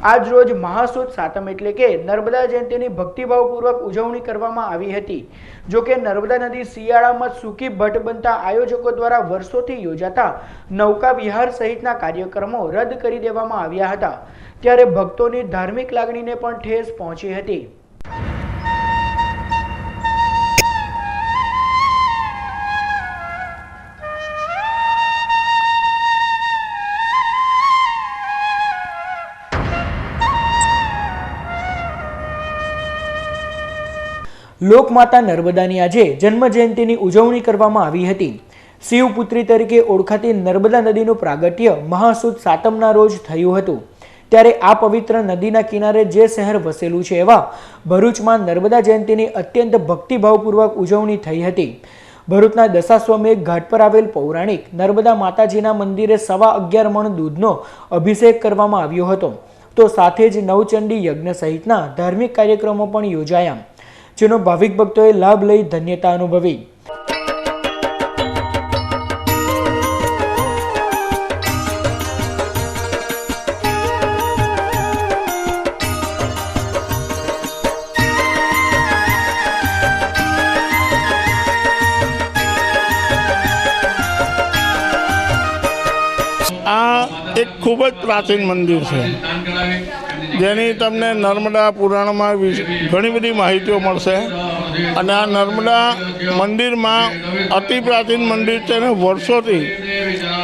આજ રોજ મહાસુદ સાતમ એટલે કે નર્મદા જયંતીની ભક્તિભાવપૂર્વક ઉજવણી કરવામાં આવી હતી। જો કે નર્મદા નદી શિયાળામાં સૂકી ભટ્ટ બનતા આયોજકો દ્વારા વર્ષોથી યોજાતા નૌકા વિહાર સહિતના કાર્યક્રમો રદ કરી દેવામાં આવ્યા હતા। ત્યારે ભક્તોની ધાર્મિક લાગણીને પણ ઠેસ પહોંચી હતી। લોકમાતા નર્મદાની આજે જન્મ જયંતીની ઉજવણી કરવામાં આવી હતી। શિવપુત્રી તરીકે ઓળખાતી નર્મદા નદીનું પ્રાગટ્ય મહાસુદ સાતમના રોજ થયું હતું। ત્યારે આ પવિત્ર નદીના કિનારે જે શહેર વસેલું છે એવા ભરૂચમાં નર્મદા જયંતીની અત્યંત ભક્તિભાવપૂર્વક ઉજવણી થઈ હતી। ભરૂચના દશાશ્વમેઘ ઘાટ પર આવેલ પૌરાણિક નર્મદા માતાજીના મંદિરે 11.25 મણ દૂધનો અભિષેક કરવામાં આવ્યો હતો। તો સાથે જ નવચંડી યજ્ઞ સહિતના ધાર્મિક કાર્યક્રમો પણ યોજાયા, જેનો ભાવિક ભક્તોએ લાભ લઈ ધન્યતા અનુભવી। આ એક ખૂબ જ પ્રાચીન મંદિર છે, જેની તમને નર્મદા પુરાણમાં ઘણી બધી માહિતીઓ મળશે। અને આ નર્મદા મંદિરમાં અતિ પ્રાચીન મંદિર છે અને વર્ષોથી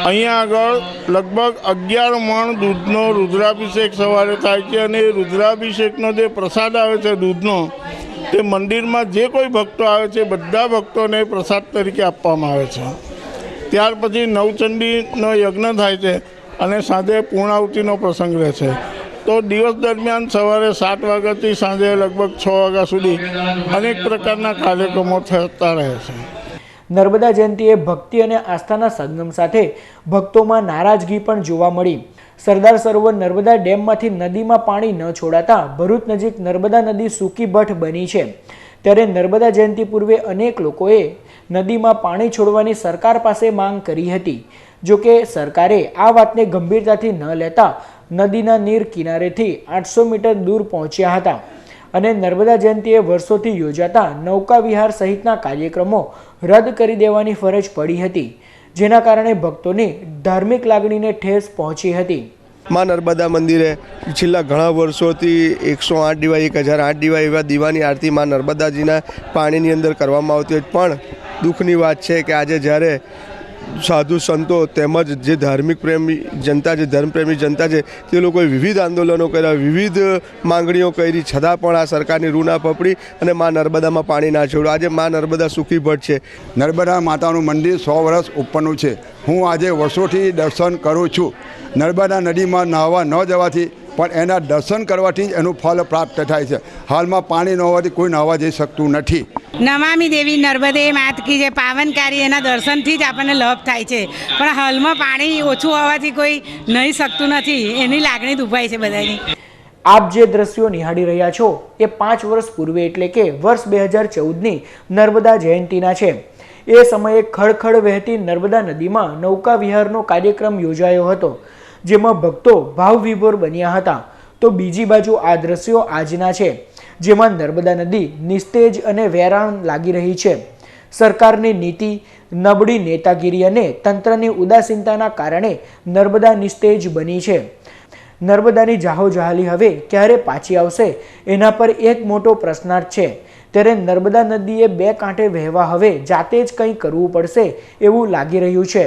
અહીંયા આગળ લગભગ 11 મણ દૂધનો રુદ્રાભિષેક સવારે થાય છે। અને એ રુદ્રાભિષેકનો જે પ્રસાદ આવે છે દૂધનો, તે મંદિરમાં જે કોઈ ભક્તો આવે છે બધા ભક્તોને પ્રસાદ તરીકે આપવામાં આવે છે। ત્યાર પછી નવચંડીનો યજ્ઞ થાય છે અને સાંજે પૂર્ણાહુતિનો પ્રસંગ રહે છે। તો દિવસ દરમિયાન સવારે 7 વાગ્યાથી સાંજે લગભગ 6 વાગ્યા સુધી અનેક પ્રકારના કાર્યક્રમો થતા રહે છે। નર્મદા જયંતીએ ભક્તિ અને આસ્થાના સંગમ સાથે ભક્તોમાં નારાજગી પણ જોવા મળી। સરદાર સરોવર નર્મદા ડેમમાંથી નદીમાં પાણી ન છોડાતા ભરૂચ નજીક નર્મદા નદી સૂકી ભઠ્ઠ બની છે। ત્યારે નર્મદા જયંતી પૂર્વે અનેક લોકોએ નદીમાં પાણી છોડવાની સરકાર પાસે માંગ કરી હતી। જો કે સરકારે આ વાતને ગંભીરતાથી ન લેતા નદીના નીર કિનારેથી 800 મીટર દૂર પહોંચ્યા હતા અને નર્મદા જયંતીએ વર્ષોથી યોજાતા નૌકા વિહાર સહિતના કાર્યક્રમો રદ કરી દેવાની ફરજ પડી હતી, જેના કારણે ભક્તોની ધાર્મિક લાગણીને ઠેસ પહોંચી હતી। માં નર્મદા મંદિરે છેલ્લા ઘણા વર્ષોથી 108 દીવા 1008 દીવા એવા દીવાની આરતી માં નર્મદાજીના પાણીની અંદર કરવામાં આવતી હોય, પણ દુઃખની વાત છે કે આજે જ્યારે સાધુ સંતો તેમજ જે ધાર્મિક પ્રેમી જનતા છે, ધર્મપ્રેમી જનતા છે, તે લોકોએ વિવિધ આંદોલનો કર્યા, વિવિધ માંગણીઓ કરી, છતાં પણ આ સરકારની રૂ ના પકડી અને માં નર્મદામાં પાણી ના છોડ્યું। આજે માં નર્મદા સૂકી ભટ્ટ છે। નર્મદા માતાનું મંદિર 100 વર્ષ ઉપરનું છે। હું આજે વર્ષોથી દર્શન કરું છું। નર્મદા નદીમાં નહાવા ન જવાથી પણ એના દર્શન કરવાથી જ એનું ફળ પ્રાપ્ત થાય છે। હાલમાં પાણી ન હોવાથી કોઈ નહાવા જઈ શકતું નથી। નમામિ દેવી નર્મદે માત કી જે પાવનકારી એના દર્શનથી જ આપણને લાભ થાય છે, પણ હાલમાં પાણી ઓછું હોવાથી કોઈ નહીં શકતું નથી, એની લાગણી દુભાઈ છે બધાની। આપ જે દ્રશ્યો નિહાળી રહ્યા છો એ 5 વર્ષ પૂર્વે એટલે કે વર્ષ 2014ની નર્મદા જયંતીના છે। એ સમયે ખળખળ વહેતી નર્મદા નદીમાં નૌકા વિહારનો કાર્યક્રમ યોજાયો હતો, જેમાં ભક્તો ભાવવિભોર બન્યા હતા। તો બીજી બાજુ આ દ્રશ્યો આજના છે, જેમાં નર્મદા નદી નિસ્તેજ અને વેરાન લાગી રહી છે। સરકારની નીતિ, નબળી નેતાગીરી અને તંત્રની ઉદાસીનતાના કારણે નર્મદા નિસ્તેજ બની છે। નર્મદાની જાહોજલાલી હવે ક્યારે પાછી આવશે એના પર એક મોટો પ્રશ્નાર્થ છે। ત્યારે નર્મદા નદીએ 2 કાંઠે વહેવા હવે જાતે જ કંઈ કરવું પડશે એવું લાગી રહ્યું છે।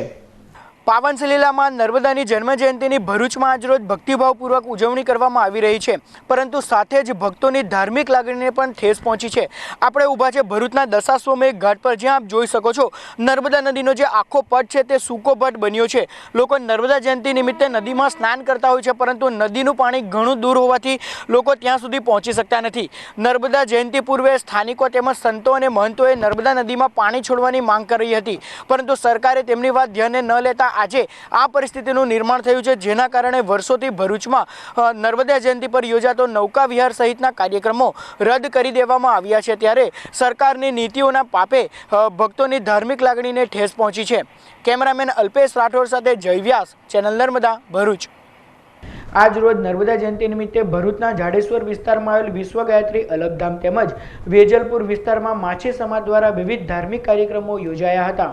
પાવન સલીલામાં નર્મદાની જન્મજયંતિની ભરૂચમાં આજરોજ ભક્તિભાવપૂર્વક ઉજવણી કરવામાં આવી રહી છે, પરંતુ સાથે જ ભક્તોની ધાર્મિક લાગણીને પણ ઠેસ પહોંચી છે। આપણે ઊભા છે ભરૂચના દશાશ્વમેઘ ઘાટ પર, જ્યાં આપ જોઈ શકો છો નર્મદા નદીનો જે આખો પટ છે તે સૂકો પટ બન્યો છે। લોકો નર્મદા જયંતિ નિમિત્તે નદીમાં સ્નાન કરતા હોય છે, પરંતુ નદીનું પાણી ઘણું દૂર હોવાથી લોકો ત્યાં સુધી પહોંચી શકતા નથી। નર્મદા જયંતિ પૂર્વે સ્થાનિકો તેમજ સંતો અને મહંતોએ નર્મદા નદીમાં પાણી છોડવાની માંગ કરી હતી, પરંતુ સરકારે તેમની વાત ધ્યાને ન લેતા આજે આ પરિસ્થિતિનું નિર્માણ થયું છે, જેના કારણે વર્ષોથી ભરૂચમાં નર્મદા જયંતિ પર યોજાતો નૌકા વિહાર સહિતના કાર્યક્રમો રદ કરી દેવામાં આવ્યા છે। ત્યારે સરકારની નીતિઓના પાપે ભક્તોની ધાર્મિક લાગણીને ઠેસ પહોંચી છે। કેમેરામેન અલ્પેશ રાઠોડ સાથે જય વ્યાસ, ચેનલ નર્મદા, ભરૂચ। આજ રોજ નર્મદા જયંતિ નિમિત્તે ભરૂચના જાડેશ્વર વિસ્તારમાં આવેલ વિશ્વ ગાયત્રી અલગધામ તેમજ વેજલપુર વિસ્તારમાં માછી સમાજ દ્વારા વિવિધ ધાર્મિક કાર્યક્રમો યોજાયા હતા.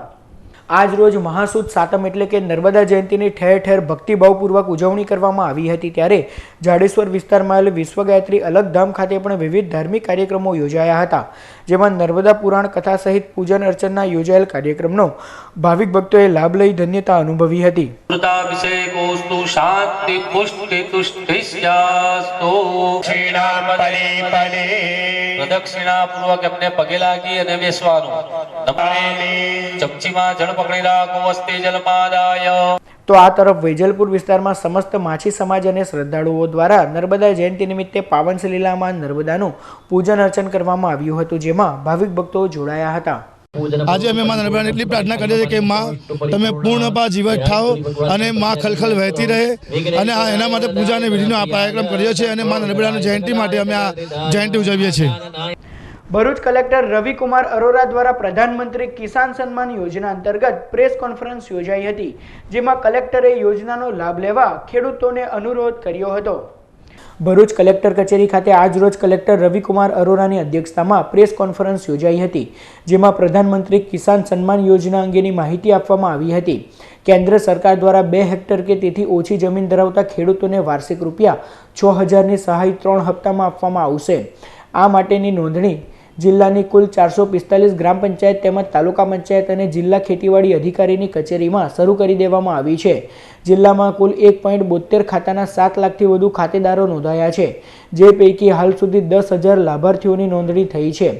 આજ રોજ મહાસુદ સાતમ એટલે કે નર્મદા જયંતિની ઠેર ઠેર ભક્તિભાવપૂર્વક ઉજવણી કરવામાં આવી હતી. ત્યારે જાડેશ્વર વિસ્તારમાં આવેલ વિશ્વ ગાયત્રી અલગધામ ખાતે પણ વિવિધ ધાર્મિક કાર્યક્રમો યોજાયા હતા, જેમાં નર્મદા પુરાણ કથા સહિત પૂજન અર્ચનના યોજાયેલ કાર્યક્રમનો ભાવિક ભક્તોએ લાભ લઈ ધન્યતા અનુભવી હતી. પ્રદક્ષિણા પૂર્વક એમને પગે લાગી અને બેસવાનું. ચમચીમાં જળ પકડી રાખો, વસ્તે જલમાદાય. તો આ તરફ વેજલપુર વિસ્તારમાં સમસ્ત માછી સમાજ અને શ્રદ્ધાળુઓ દ્વારા નર્મદા જયંતિ નિમિત્તે પાવન લીલામાં નર્મદાનું પૂજન અર્ચન કરવામાં આવ્યું હતું, જેમાં ભાવિક ભક્તો જોડાયા હતા. આજે અમે માં નર્મદાને એટલી પ્રાર્થના કરીએ છીએ કે માં તમે પૂર્ણપા જીવત થાઓ અને માં ખલખલ વહેતી રહે, અને એના માટે પૂજા અને વિધિનો આ કાર્યક્રમ કર્યો છે અને માં નર્મદાની જયંતિ માટે અમે આ જયંતિ ઉજવીએ છીએ. ભરૂચ કલેક્ટર રવિકુમાર અરોરા દ્વારા પ્રધાનમંત્રી કિસાન સન્માન યોજના અંતર્ગત પ્રેસ કોન્ફરન્સ યોજાઈ હતી, જેમાં કલેક્ટરે યોજનાનો લાભ લેવા ખેડૂતોને અનુરોધ કર્યો હતો. ભરૂચ કલેક્ટર કચેરી ખાતે આજ રોજ કલેક્ટર રવિકુમાર અરોરાની અધ્યક્ષતામાં પ્રેસ કોન્ફરન્સ યોજાઈ હતી, જેમાં પ્રધાનમંત્રી કિસાન સન્માન યોજના અંગેની માહિતી આપવામાં આવી હતી. કેન્દ્ર સરકાર દ્વારા 2 હેક્ટર કે તેથી ઓછી જમીન ધરાવતા ખેડૂતોને વાર્ષિક ₹6,000ની સહાય 3 હપ્તામાં આપવામાં આવશે. આ માટેની નોંધણી જિલ્લાની કુલ 445 ગ્રામ પંચાયત તેમજ તાલુકા પંચાયત અને જિલ્લા ખેતીવાડી અધિકારીની કચેરીમાં શરૂ કરી દેવામાં આવી છે. જિલ્લામાં કુલ 1.72 ખાતાના 7 લાખથી વધુ ખાતેદારો નોંધાયા છે, જે પૈકી હાલ સુધી 10,000 લાભાર્થીઓની નોંધણી થઈ છે.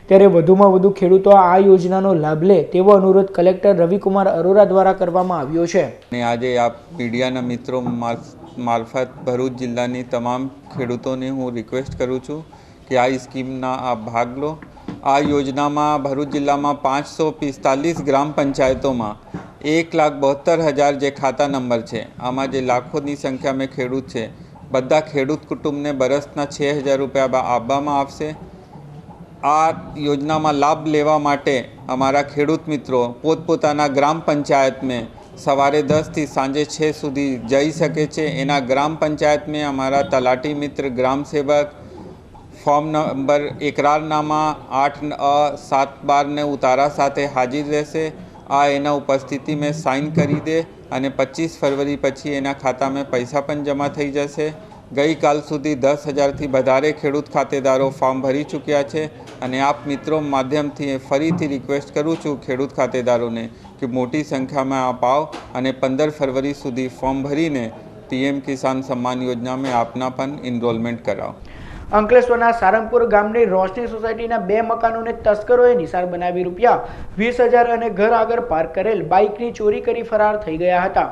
ત્યારે વધુમાં વધુ ખેડૂતો આ યોજનાનો લાભ લે તેવો અનુરોધ કલેક્ટર રવિકુમાર અરોરા દ્વારા કરવામાં આવ્યો છે. આજે આપ મીડિયાના મિત્રો મારફત ભરૂચ જિલ્લાની તમામ ખેડૂતોને હું રિક્વેસ્ટ કરું છું કે આ સ્કીમના આપ ભાગ લો. આ યોજનામાં ભરૂચ જિલ્લામાં 545 ગ્રામ પંચાયતોમાં 1,72,000 જે ખાતા નંબર છે, આમાં જે લાખોની સંખ્યામાં ખેડૂત છે, બધા ખેડૂત કુટુંબને બરસના 6,000 રૂપિયા આપવામાં આવશે. આ યોજનામાં લાભ લેવા માટે અમારા ખેડૂત મિત્રો પોતપોતાના ગ્રામ પંચાયતમાં સવારે 10 થી સાંજે 6 સુધી જઈ શકે છે. એના ગ્રામ પંચાયતમાં અમારા તલાટી મિત્ર ગ્રામ સેવક ફોર્મ નંબર એકરારનામા 8A712 ને ઉતારા સાથે હાજર રહેશે. આ એના ઉપસ્થિતિમાં સાઇન કરી દે અને 25 ફરવરી પછી એના ખાતામાં પૈસા પણ જમા થઈ જશે. ગઈકાલ સુધી 10,000થી વધારે ખેડૂત ખાતેદારો ફોર્મ ભરી ચૂક્યા છે, અને આપ મિત્રો માધ્યમથી ફરીથી રિક્વેસ્ટ કરું છું ખેડૂત ખાતેદારોને કે મોટી સંખ્યામાં આપ આવો અને 15 ફરવરી સુધી ફોર્મ ભરીને PM કિસાન સન્માન યોજનામાં આપના પણ એનરોલમેન્ટ કરાવો. અંકલેશ્વરના સારંગપુર ગામની રોશની સોસાયટીના 2 મકાનોને તસ્કરોએ નિશાન બનાવી ₹20,000 અને ઘર આગળ પાર્ક કરેલ બાઇકની ચોરી કરી ફરાર થઈ ગયા હતા.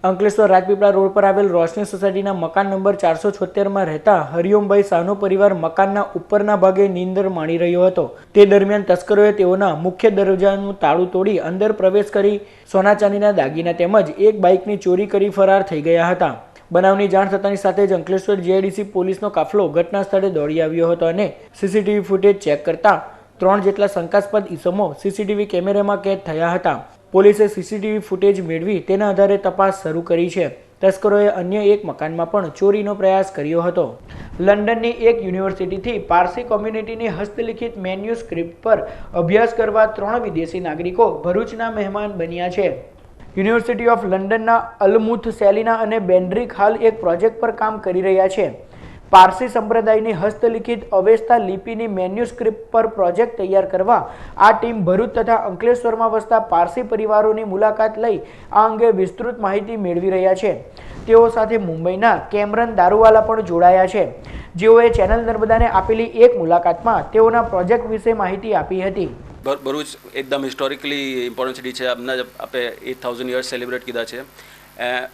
અંકલેશ્વર રાજપીપળા રોડ પર આવેલ રોશની સોસાયટીના મકાન નંબર 476માં રહેતા હરિઓમભાઈ શાહનો પરિવાર મકાનના ઉપરના ભાગે નીંદર માણી રહ્યો હતો. તે દરમિયાન તસ્કરોએ તેઓના મુખ્ય દરવાજાનું તાળું તોડી અંદર પ્રવેશ કરી સોના ચાંદીના દાગીના તેમજ એક બાઇકની ચોરી કરી ફરાર થઈ ગયા હતા. બનાવની જાણ થતાની સાથે જ અંકલેશ્વર GIDC પોલીસનો કાફલો ઘટના સ્થળે દોડી આવ્યો હતો અને CCTV ફૂટેજ ચેક કરતા 3 જેટલા શંકાસ્પદ ઇસમો CCTV કેમેરામાં કેદ થયા હતા. પોલીસે CCTV ફૂટેજ મેળવી તેના આધારે તપાસ શરૂ કરી છે. તસ્કરોએ અન્ય એક મકાનમાં પણ ચોરીનો પ્રયાસ કર્યો હતો. લંડનની એક યુનિવર્સિટીથી પારસી કોમ્યુનિટીની હસ્તલિખિત મેન્યુસ્ક્રિપ્ટ પર અભ્યાસ કરવા 3 વિદેશી નાગરિકો ભરૂચના મહેમાન બન્યા છે. યુનિવર્સિટી ઓફ લંડનના અલમુથ સેલિના અને બેન્ડ્રિક હાલ એક પ્રોજેક્ટ પર કામ કરી રહ્યા છે. પારસી સંપ્રદાયની હસ્તલિખિત અવેસ્તા લિપિની મેન્યુસ્ક્રિપ્ટ પર પ્રોજેક્ટ તૈયાર કરવા આ ટીમ ભરૂચ તથા અંકલેશ્વરમાં વસતા પારસી પરિવારોની મુલાકાત લઈ આ અંગે વિસ્તૃત માહિતી મેળવી રહ્યા છે. તેઓ સાથે મુંબઈના કેમરન દારૂવાલા પણ જોડાયા છે, જેઓએ ચેનલ નર્મદાને આપેલી એક મુલાકાતમાં તેઓના પ્રોજેક્ટ વિશે માહિતી આપી હતી. ભરૂચ એકદમ હિસ્ટોરિકલી ઇમ્પોર્ટન્ટ સિટી છે. આપણા આપણે 8,000 યર્સ સેલિબ્રેટ કીધા છે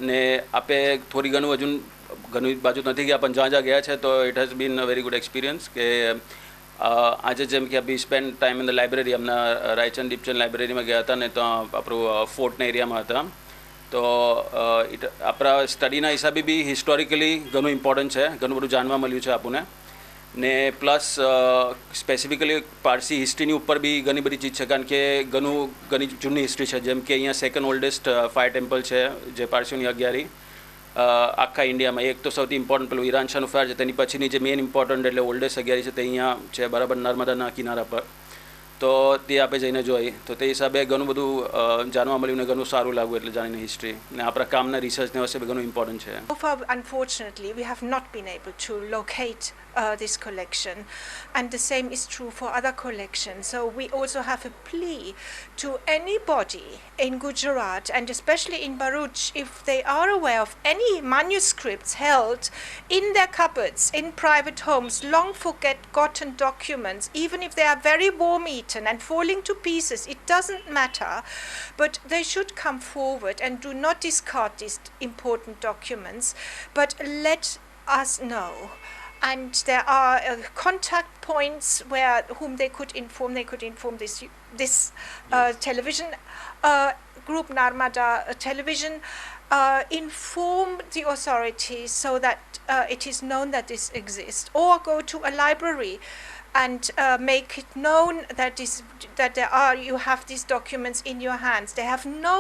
ને આપણે થોડી ઘણું ઘણી બાજુ નથી ગયા, પણ જ્યાં ગયા છે તો it has been a very good experience. કે આજે જેમ કે we spend time in the library, હમણાં રાયચંદ દીપચંદ લાઇબ્રેરીમાં ગયા હતા ને તો આપણું ફોર્ટના એરિયામાં હતા. તો આપણા સ્ટડીના હિસાબે બી હિસ્ટોરિકલી ઘણું ઇમ્પોર્ટન્ટ છે, ઘણું બધું જાણવા મળ્યું છે આપણને. ને પ્લસ સ્પેસિફિકલી પારસી હિસ્ટ્રીની ઉપર બી ઘણી બધી ચીજ છે, કારણ કે ઘણી જૂની હિસ્ટ્રી છે. જેમ કે અહીંયા સેકન્ડ ઓલ્ડેસ્ટ ફાયર ટેમ્પલ છે જે પારસીઓની અગિયારી, આખા ઇન્ડિયામાં. એક તો સૌથી ઇમ્પોર્ટન્ટ પેલું ઈરાનશાહનું ફાયર છે, તેની પછીની જે મેઇન ઇમ્પોર્ટન્ટ એટલે ઓલ્ડેસ્ટ અગિયારી છે તે અહીંયા છે બરાબર નર્મદાના કિનારા પર. તો તે આપણે જઈને જોઈ તો તે હિસાબે ઘણું બધું જાણવા મળ્યું ને ઘણું સારું લાગ્યું એટલે જાણીને હિસ્ટ્રી ને આપણા કામના રિસર્ચને વચ્ચે ઘણું ઇમ્પોર્ટન્ટ છે. So far, unfortunately, we have not been able to locate this collection, and the same is true for other collections. So we also have a plea to anybody in Gujarat and especially in Bharuch, if they are aware of any manuscripts held in their cupboards, in private homes, long forgotten documents, even if they are very worm-eaten and falling to pieces, it doesn't matter, but they should come forward and do not discard these important documents, but let us know. And there are contact points where whom they could inform. They could inform this television group, Narmada television, inform the authorities so that it is known that this exists, or go to a library and make it known that you have these documents in your hands. They have no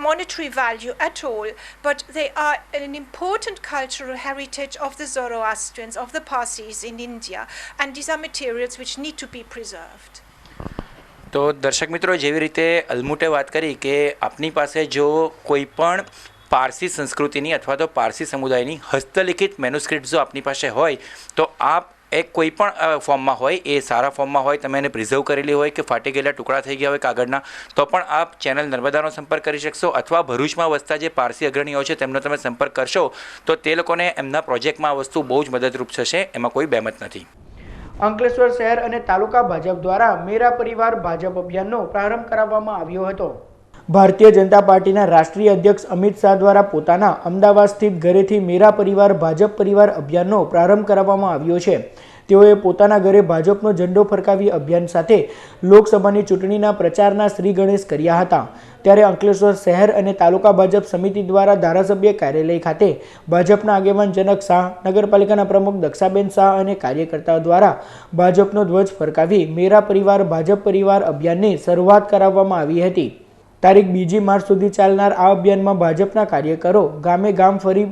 monetary value at all, but they are an important cultural heritage of the Zoroastrians, of the Parsis in India, and these are materials which need to be preserved. તો દર્શક મિત્રો, જેવી રીતે અલમુટે વાત કરી કે આપની પાસે જો કોઈ પણ પારસી સંસ્કૃતિની અથવા તો પારસી સમુદાયની હસ્તલિખિત મેન્યુસ્ક્રિપ્ટ જો આપની પાસે હોય તો આપ એક કોઈ પણ ફોર્મમાં હોય, એ સારા ફોર્મમાં હોય, તમે એને પ્રિઝર્વ કરેલી હોય કે ફાટી ગયેલા ટુકડા થઈ ગયા હોય કાગળના, તો પણ આપ ચેનલ નર્મદાનો સંપર્ક કરી શકશો, અથવા ભરૂચમાં વસતા જે પારસી અગ્રણીઓ છે તેમનો તમે સંપર્ક કરશો તો તે લોકોને એમના પ્રોજેક્ટમાં આ વસ્તુ બહુ જ મદદરૂપ થશે, એમાં કોઈ બહેમત નથી. અંકલેશ્વર શહેર અને તાલુકા ભાજપ દ્વારા મેરા પરિવાર ભાજપ અભિયાનનો પ્રારંભ કરાવવામાં આવ્યો હતો. ભારતીય જનતા પાર્ટીના રાષ્ટ્રીય અધ્યક્ષ અમિત શાહ દ્વારા પોતાના અમદાવાદ સ્થિત ઘરેથી મેરા પરિવાર ભાજપ પરિવાર અભિયાનનો પ્રારંભ કરાવવામાં આવ્યો છે. તેઓએ પોતાના ઘરે ભાજપનો ઝંડો ફરકાવી અભિયાન સાથે લોકસભાની ચૂંટણીના પ્રચારના શ્રી ગણેશ કર્યા હતા. ત્યારે અંકલેશ્વર શહેર અને તાલુકા ભાજપ સમિતિ દ્વારા ધારાસભ્ય કાર્યાલય ખાતે ભાજપના આગેવાન જનક શાહ, નગરપાલિકાના પ્રમુખ દક્ષાબેન શાહ અને કાર્યકર્તાઓ દ્વારા ભાજપનો ધ્વજ ફરકાવી મેરા પરિવાર ભાજપ પરિવાર અભિયાનની શરૂઆત કરાવવામાં આવી હતી. તારીખ 2 માર્ચ સુધી ચાલનાર આ અભિયાનમાં ભાજપના કાર્યકરો ગામે ગામ ફરી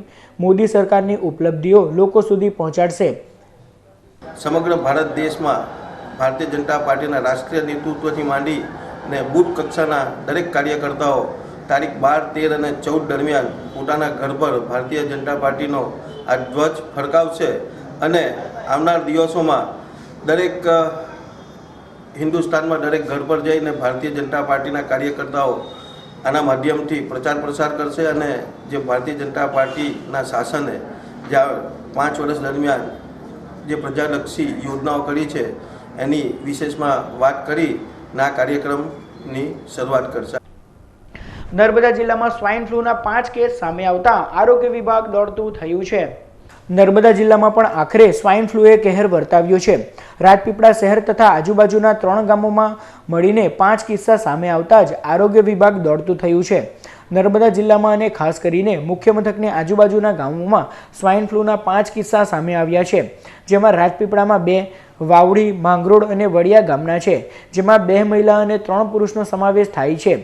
મોદી સરકારની ઉપલબ્ધિઓ લોકો સુધી પહોંચાડશે. સમગ્ર ભારત દેશમાં ભારતીય જનતા પાર્ટીના રાષ્ટ્રીય નેતૃત્વથી માંડી અને બૂથ કક્ષાના દરેક કાર્યકર્તાઓ તારીખ 12, 13 અને 14 દરમિયાન પોતાના ઘર પર ભારતીય જનતા પાર્ટીનો આ ધ્વજ ફરકાવશે અને આવનાર દિવસોમાં દરેક હિન્દુસ્તાનમાં દરેક ઘર પર જઈને ભારતીય જનતા પાર્ટીના કાર્યકર્તાઓ આના માધ્યમથી પ્રચાર પ્રસાર કરશે અને જે ભારતીય જનતા પાર્ટીના શાસને જ્યાં 5 વર્ષ દરમિયાન જે પ્રજાલક્ષી યોજનાઓ કરી છે એની વિશેષમાં વાત કરી આ કાર્યક્રમની શરૂઆત કરશે. નર્મદા જિલ્લામાં સ્વાઇન ફ્લૂના 5 કેસ સામે આવતા આરોગ્ય વિભાગ દોડતું થયું છે. નર્મદા જિલ્લામાં પણ આખરે સ્વાઇન ફ્લૂએ કહેર વર્તાવ્યો છે. રાજપીપળા શહેર તથા આજુબાજુના 3 ગામોમાં મળીને 5 કિસ્સા સામે આવતા જ આરોગ્ય વિભાગ દોડતું થયું છે. નર્મદા જિલ્લામાં અને ખાસ કરીને મુખ્ય મથકની આજુબાજુના ગામોમાં સ્વાઇન ફ્લૂના 5 કિસ્સા સામે આવ્યા છે, જેમાં રાજપીપળામાં 2, વાવડી, માંગરોળ અને વડિયા ગામના છે, જેમાં 2 મહિલા અને 3 પુરુષનો સમાવેશ થાય છે.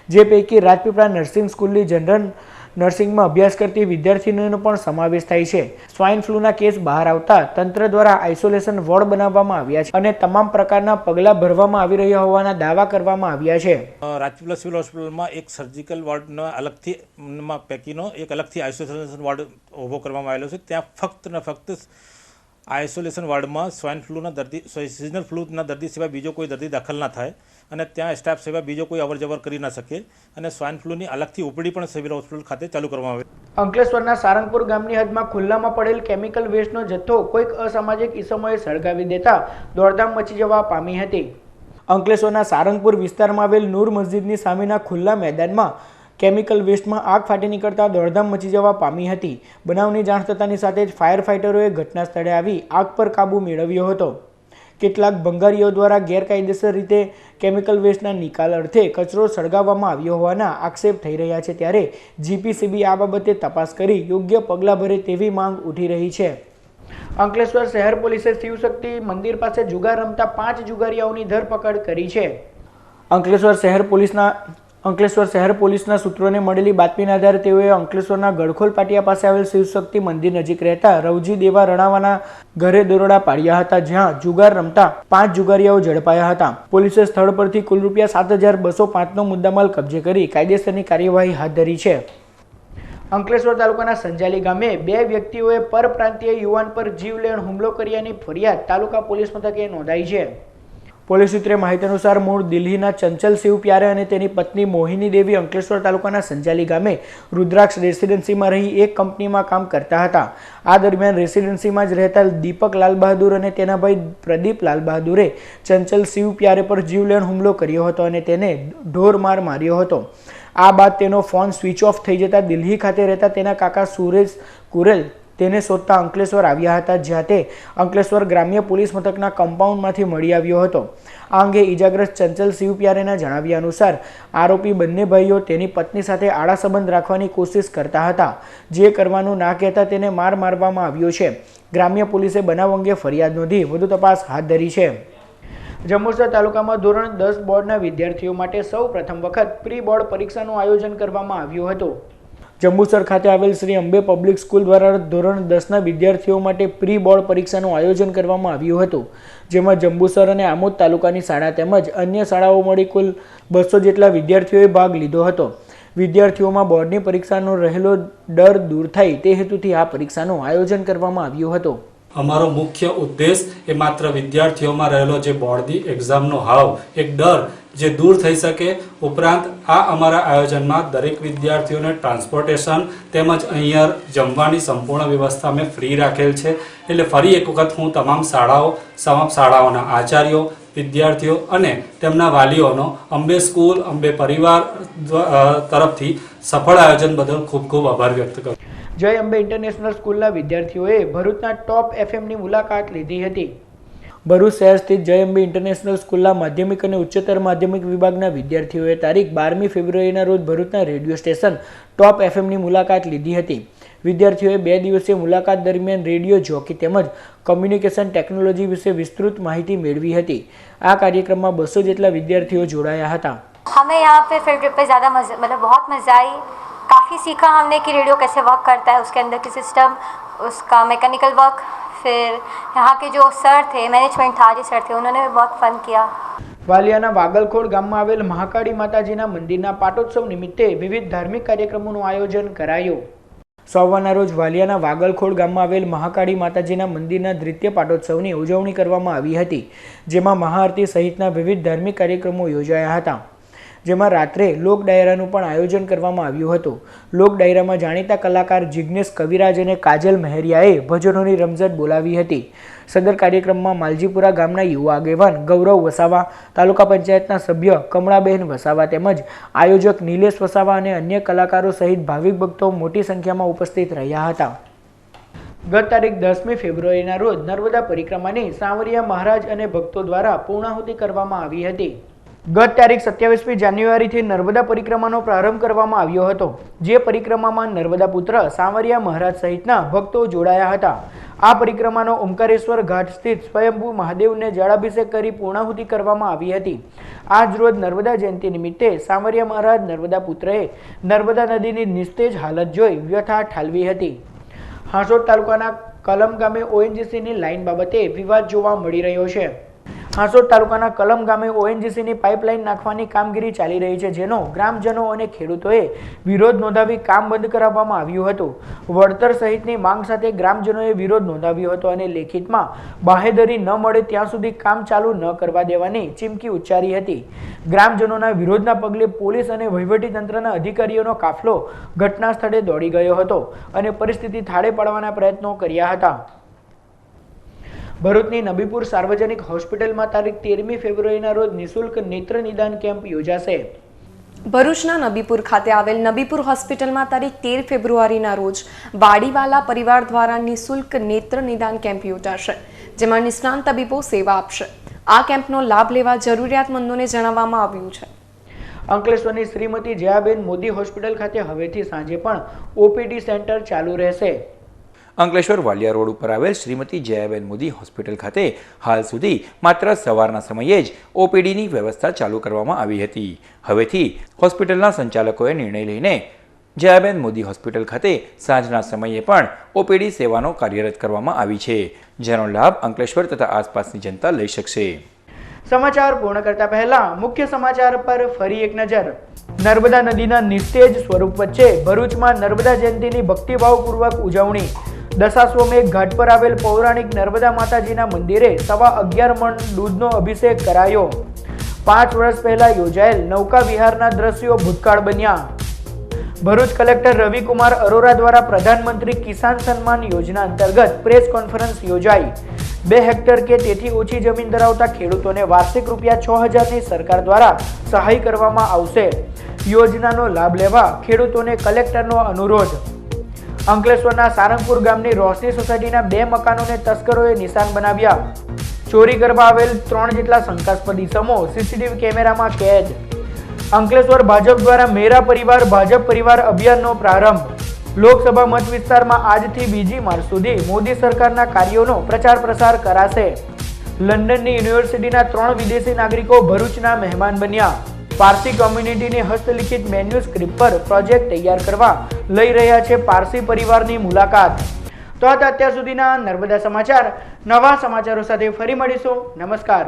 જે પૈકી રાજપીપળા નર્સિંગ સ્કૂલની જનરલ નર્સિંગમાં અભ્યાસ કરતી વિદ્યાર્થીનીનો પણ સમાવેશ થાય છે. સ્વાઇન ફ્લૂના કેસ બહાર આવતા તંત્ર દ્વારા આઇસોલેશન વોર્ડ બનાવવામાં આવ્યા છે અને તમામ પ્રકારના પગલાં ભરવામાં આવી રહ્યા હોવાના દાવા કરવામાં આવ્યા છે. રાજપીપળા સિવિલ હોસ્પિટલમાં એક સર્જિકલ વોર્ડના અલગથી પૈકીનો એક અલગથી આઇસોલેશન વોર્ડ ઊભો કરવામાં આવેલો છે. ત્યાં ફક્ત ને ફક્ત આઇસોલેશન વોર્ડમાં સ્વાઇન ફ્લૂના દર્દી, સિઝનલ ફ્લૂના દર્દી સિવાય બીજો કોઈ દર્દી દાખલ ના થાય અને ત્યાં સ્ટાફ સિવાય બીજો કોઈ અવરજવર કરી ના શકે અને સ્વાઇન ફ્લૂની અલગથી ઉપડી પણ સિવિલ હોસ્પિટલ ખાતે ચાલુ કરવામાં આવે. અંકલેશ્વરના સારંગપુર ગામની હદમાં ખુલ્લામાં પડેલ કેમિકલ વેસ્ટનો જથ્થો કોઈક અસામાજિક ઇસમોએ સળગાવી દેતા દોડધામ મચી જવા પામી હતી. અંકલેશ્વરના સારંગપુર વિસ્તારમાં આવેલ નૂર મસ્જિદની સામેના ખુલ્લા મેદાનમાં કેમિકલ વેસ્ટમાં આગ ફાટી નીકળતા દોડધામ મચી જવા પામી હતી. બનાવની જાણ થતાની સાથે જ ફાયર ફાઇટરોએ ઘટના સ્થળે આવી આગ પર કાબૂ મેળવ્યો હતો. કેટલાક ભંગારીઓ દ્વારા ગેરકાયદેસર રીતે કેમિકલ વેસ્ટના નિકાલ અર્થે કચરો સળગાવવામાં આવ્યો હોવાના આક્ષેપ થઈ રહ્યા છે. ત્યારે જીપીસીબી આ બાબતે તપાસ કરી યોગ્ય પગલાં ભરે તેવી માંગ ઉઠી રહી છે. અંકલેશ્વર શહેર પોલીસે શિવશક્તિ મંદિર પાસે જુગાર રમતા 5 જુગારીયાઓની ધરપકડ કરી છે. અંકલેશ્વર શહેર પોલીસના અંકલેશ્વર શહેર પોલીસના સૂત્રોને મળેલી બાતમીના આધારે તેઓએ અંકલેશ્વરના ગડખોલ પાટિયા પાસે આવેલ શિવશક્તિ મંદિર નજીક રહેતા રવજી દેવા રણાવાના ઘરે દરોડા પાડ્યા હતા, જ્યાં જુગાર રમતા 5 જુગારીયાઓ ઝડપાયા હતા. પોલીસે સ્થળ પરથી કુલ ₹7,205નો મુદ્દામાલ કબજે કરી કાયદેસરની કાર્યવાહી હાથ ધરી છે. અંકલેશ્વર તાલુકાના સંજાલી ગામે 2 વ્યક્તિઓએ પરપ્રાંતીય યુવાન પર જીવલેણ હુમલો કર્યાની ફરિયાદ તાલુકા પોલીસ મથકે નોંધાઈ છે. પોલીસ સૂત્રે માહિતી અનુસાર મૂળ દિલ્હીના ચંચલ શિવ પ્યારે અને તેની પત્ની મોહિની દેવી અંકલેશ્વર તાલુકાના સંજાલી ગામે રુદ્રાક્ષ રેસિડેન્સીમાં રહી એક કંપનીમાં કામ કરતા હતા. આ દરમિયાન રેસિડેન્સીમાં જ રહેતા દીપક લાલ બહાદુર અને તેના ભાઈ પ્રદીપ લાલ બહાદુરે ચંચલ શિવ પ્યારે પર જીવલેણ હુમલો કર્યો હતો અને તેને ઢોરમાર માર્યો હતો. આ બાદ તેનો ફોન સ્વિચ ઓફ થઈ જતા દિલ્હી ખાતે રહેતા તેના કાકા સુરેશ કુરેલ તેને શોધતા અંકલેશ્વર આવ્યા હતા, જ્યાં તે અંકલેશ્વર ગ્રામ્ય પોલીસ મથકના કમ્પાઉન્ડમાંથી મળી આવ્યો હતો. આ અંગે ઇજાગ્રસ્ત ચંચલ શિવ પ્યારેના જણાવ્યા અનુસાર આરોપી બંને ભાઈઓ તેની પત્ની સાથે આડા સંબંધ રાખવાની કોશિશ કરતા હતા, જે કરવાનું ના કહેતા તેને મારવામાં આવ્યો છે. ગ્રામ્ય પોલીસે બનાવ અંગે ફરિયાદ નોંધી વધુ તપાસ હાથ ધરી છે. જંબુસર તાલુકામાં ધોરણ 10 બોર્ડના વિદ્યાર્થીઓ માટે સૌ પ્રથમ વખત પ્રી બોર્ડ પરીક્ષાનું આયોજન કરવામાં આવ્યું હતું. જંબુસર ખાતે આવેલ શ્રી અંબે પબ્લિક સ્કૂલ દ્વારા ધોરણ 10ના વિદ્યાર્થીઓ માટે પ્રી બોર્ડ પરીક્ષાનું આયોજન કરવામાં આવ્યું હતું, જેમાં જંબુસર અને આમોદ તાલુકાની શાળા તેમજ અન્ય શાળાઓ મળી કુલ 200 જેટલા વિદ્યાર્થીઓએ ભાગ લીધો હતો. વિદ્યાર્થીઓમાં બોર્ડની પરીક્ષાનો રહેલો ડર દૂર થાય તે હેતુથી આ પરીક્ષાનું આયોજન કરવામાં આવ્યું હતું. અમારો મુખ્ય ઉદ્દેશ એ માત્ર વિદ્યાર્થીઓમાં રહેલો જે બોર્ડની એક્ઝામનો હાવ એક ડર જે દૂર થઈ શકે. ઉપરાંત આ અમારા આયોજનમાં દરેક વિદ્યાર્થીઓને ટ્રાન્સપોર્ટેશન તેમજ અહીંયા જમવાની સંપૂર્ણ વ્યવસ્થા અમે ફ્રી રાખેલ છે. એટલે ફરી એક વખત હું તમામ શાળાઓના આચાર્યો, વિદ્યાર્થીઓ અને તેમના વાલીઓનો અંબે સ્કૂલ, અંબે પરિવાર તરફથી સફળ આયોજન બદલ ખૂબ ખૂબ આભાર વ્યક્ત કરું. જય અંબે ઇન્ટરનેશનલ સ્કૂલના વિદ્યાર્થીઓએ ભરૂચના ટોપ એફએમની મુલાકાત લીધી હતી. ભરૂચ શહેર સ્થિત જય અંબે ઇન્ટરનેશનલ સ્કૂલના માધ્યમિક અને ઉચ્ચતર માધ્યમિક વિભાગના વિદ્યાર્થીઓએ તારીખ 12મી ફેબ્રુઆરીના રોજ ભરૂચના રેડિયો સ્ટેશન ટોપ એફએમની મુલાકાત લીધી હતી. વિદ્યાર્થીઓએ 2 દિવસીય મુલાકાત દરમિયાન રેડિયો જોકી તેમજ કમ્યુનિકેશન ટેકનોલોજી વિશે વિસ્તૃત માહિતી મેળવી હતી. આ કાર્યક્રમમાં 200 જેટલા વિદ્યાર્થીઓ જોડાયા હતા. हमें यहाँ पे फील्ड ट्रिप पे ज़्यादा मतलब बहुत मज़ा आई. काफ़ी सीखा हमने कि रेडियो कैसे वर्क करता है, उसके अंदर की सिस्टम, उसका मैकेनिकल वर्क. फिर यहाँ के जो सर थे, मैनेजमेंट था जो सर थे, उन्होंने भी बहुत फन किया. વાલિયાના વાગલખોડ ગામમાં આવેલ મહાકાળી માતાજીના મંદિરના પાટોત્સવ નિમિત્તે વિવિધ ધાર્મિક કાર્યક્રમોનું આયોજન કરાયું. સોમવારના રોજ વાલિયાના વાગલખોડ ગામમાં આવેલ મહાકાળી માતાજીના મંદિરના દ્વિતીય પાટોત્સવની ઉજવણી કરવામાં આવી હતી, જેમાં મહાઆરતી સહિતના વિવિધ ધાર્મિક કાર્યક્રમો યોજાયા હતા. જેમાં રાત્રે લોક ડાયરાનું પણ આયોજન કરવામાં આવ્યું હતું. લોક ડાયરામાં જાણીતા કલાકાર જિગ્નેશ કવિરાજ અને કાજલ મહેરિયાએ ભજનોની રમઝટ બોલાવી હતી. સદર કાર્યક્રમમાં માલજીપુરા ગામના યુવા આગેવાન ગૌરવ વસાવા, તાલુકા પંચાયતના સભ્ય કમળાબહેન વસાવા તેમજ આયોજક નિલેશ વસાવા અને અન્ય કલાકારો સહિત ભાવિક ભક્તો મોટી સંખ્યામાં ઉપસ્થિત રહ્યા હતા. ગત તારીખ 10મી ફેબ્રુઆરીના રોજ નર્મદા પરિક્રમાની સાંવરિયા મહારાજ અને ભક્તો દ્વારા પૂર્ણાહુતિ કરવામાં આવી હતી. ગત તારીખ 27મી જાન્યુઆરીથી નર્મદા પરિક્રમાનો પ્રારંભ કરવામાં આવ્યો હતો, જે પરિક્રમામાં નર્મદા પુત્ર સાંવરિયા મહારાજ સહિતના ભક્તો જોડાયા હતા. આ પરિક્રમાનો ઓમકારેશ્વર ઘાટ સ્થિત સ્વયંભૂ મહાદેવને જળાભિષેક કરી પૂર્ણાહુતિ કરવામાં આવી હતી. આજ રોજ નર્મદા જયંતિ નિમિત્તે સાંવરિયા મહારાજ નર્મદા પુત્રએ નર્મદા નદીની નિસ્તેજ હાલત જોઈ વ્યથા ઠાલવી હતી. હાંસોદ તાલુકાના કલમ ગામે ઓએનજીસીની લાઇન બાબતે વિવાદ જોવા મળી રહ્યો છે. હાંસોદ તાલુકાના કલમ ગામે ઓએનજીસીની પાઇપલાઇન નાખવાની કામગીરી ચાલી રહી છે, જેનો ગ્રામજનો અને ખેડૂતોએ વિરોધ નોંધાવી કામ બંધ કરાવવામાં આવ્યું હતું. વળતર સહિતની માંગ સાથે ગ્રામજનોએ વિરોધ નોંધાવ્યો હતો અને લેખિતમાં બાહેધરી ન મળે ત્યાં સુધી કામ ચાલુ ન કરવા દેવાની ચીમકી ઉચ્ચારી હતી. ગ્રામજનોના વિરોધના પગલે પોલીસ અને વહીવટીતંત્રના અધિકારીઓનો કાફલો ઘટના સ્થળે દોડી ગયો હતો અને પરિસ્થિતિ થાળે પાડવાના પ્રયત્નો કર્યા હતા. ભરૂચની નબીપુર સાર્વજનિક હોસ્પિટલમાં તારીખ 13મી ફેબ્રુઆરીના રોજ નિઃશુલ્ક નેત્ર નિદાન કેમ્પ યોજાશે. ભરૂચના નબીપુર ખાતે આવેલ નબીપુર હોસ્પિટલમાં તારીખ 13 ફેબ્રુઆરીના રોજ વાડીવાલા પરિવાર દ્વારા નિઃશુલ્ક નેત્ર નિદાન કેમ્પ યોજાશે, જેમાં નિષ્ણાંત તબીબો સેવા આપશે. આ કેમ્પનો લાભ લેવા જરૂરિયાતમંદોને જણાવવામાં આવ્યું છે. અંકલેશ્વરની શ્રીમતી જયાબેન મોદી હોસ્પિટલ ખાતે હવેથી સાંજે પણ ઓપીડી સેન્ટર ચાલુ રહેશે. અંકલેશ્વર વાલિયા રોડ ઉપર આવેલ શ્રીમતી જયાબેન મોદી હોસ્પિટલ ખાતે હાલ સુધી માત્ર સવારના સમયે જ ઓપીડીની વ્યવસ્થા ચાલુ કરવામાં આવી હતી. હવેથી હોસ્પિટલના સંચાલકોએ નિર્ણય લઈને જયાબેન મોદી હોસ્પિટલ ખાતે સાંજના સમયે પણ ઓપીડી સેવાનો કાર્યરત કરવામાં આવી છે, જેનો લાભ અંકલેશ્વર તથા આસપાસની જનતા લઈ શકશે. સમાચાર પૂર્ણ કરતા પહેલા મુખ્ય સમાચાર પર ફરી એક નજર. નર્મદા નદીના નિસ્તેજ સ્વરૂપ વચ્ચે ભરૂચમાં નર્મદા જયંતીની ભક્તિભાવપૂર્વક ઉજવણી. દશાશ્વમેઘ ઘાટ પર આવેલ પૌરાણિક નર્મદા માતાજીના મંદિરે 11.25 મણ દૂધનો અભિષેક કરાયો. 5 વર્ષ પહેલા યોજાયેલ નૌકા વિહારના દ્રશ્યો ભૂતકાળ બન્યા. ભરૂચ કલેક્ટર રવિકુમાર અરોરા દ્વારા પ્રધાનમંત્રી કિસાન સન્માન યોજના અંતર્ગત પ્રેસ કોન્ફરન્સ યોજાઈ. 2 હેક્ટર કે તેથી ઓછી જમીન ધરાવતા ખેડૂતોને વાર્ષિક ₹6000ની સરકાર દ્વારા સહાય કરવામાં આવશે. યોજનાનો લાભ લેવા ખેડૂતોને કલેક્ટરનો અનુરોધ. અંકલેશ્વરના સારંગપુર ગામની રોશની સોસાયટીના 2 મકાનોને તસ્કરોએ નિશાન બનાવ્યા. ચોરી કરવા આવેલ 3 જેટલા શંકાસ્પદ ઇસમો સીસીટીવી કેમેરામાં કેદ. અંકલેશ્વર ભાજપ દ્વારા મેરા પરિવાર ભાજપ પરિવાર અભિયાનનો પ્રારંભ. લોકસભા મત વિસ્તારમાં આજથી 2 માર્ચ સુધી મોદી સરકારના કાર્યોનો પ્રચાર પ્રસાર કરાશે. લંડનની યુનિવર્સિટીના 3 વિદેશી નાગરિકો ભરૂચના મહેમાન બન્યા. પારસી કોમ્યુનિટીની હસ્તલિખિત મેન્યુસ્ક્રિપ્ટ પર પ્રોજેક્ટ તૈયાર કરવા લઈ રહ્યા છે પારસી પરિવારની મુલાકાત. તો આ અત્યાર સુધીના નર્મદા સમાચાર. નવા સમાચારો સાથે ફરી મળીશું. નમસ્કાર.